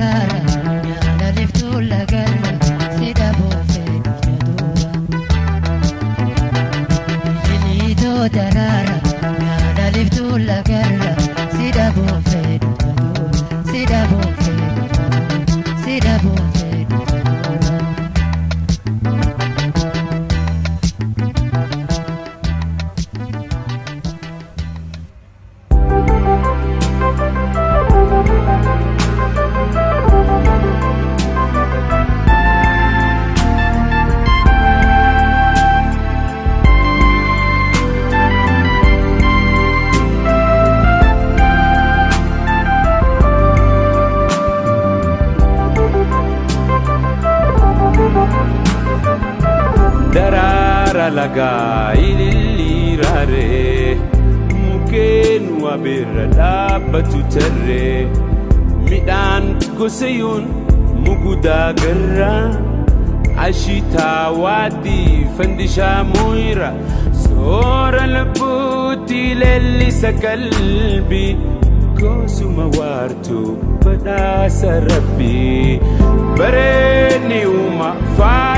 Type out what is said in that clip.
darara nyaala liftuu lagarra sida boofee dhufjadura Bijiliitoo darara nyaala liftuu lagarra sida boofee dhufjadura sida boofee dhufjadura sida boofee dhufjadura Darara laga ililirare mukeen wabirra dhaabbatu tarre midhaan gosayuun mugudaa garra ashitaa waadii fandishaa moyra soora labbuutti leellisa qalbii goosuma waartuu badhaasa rabbii bareenni uuma faa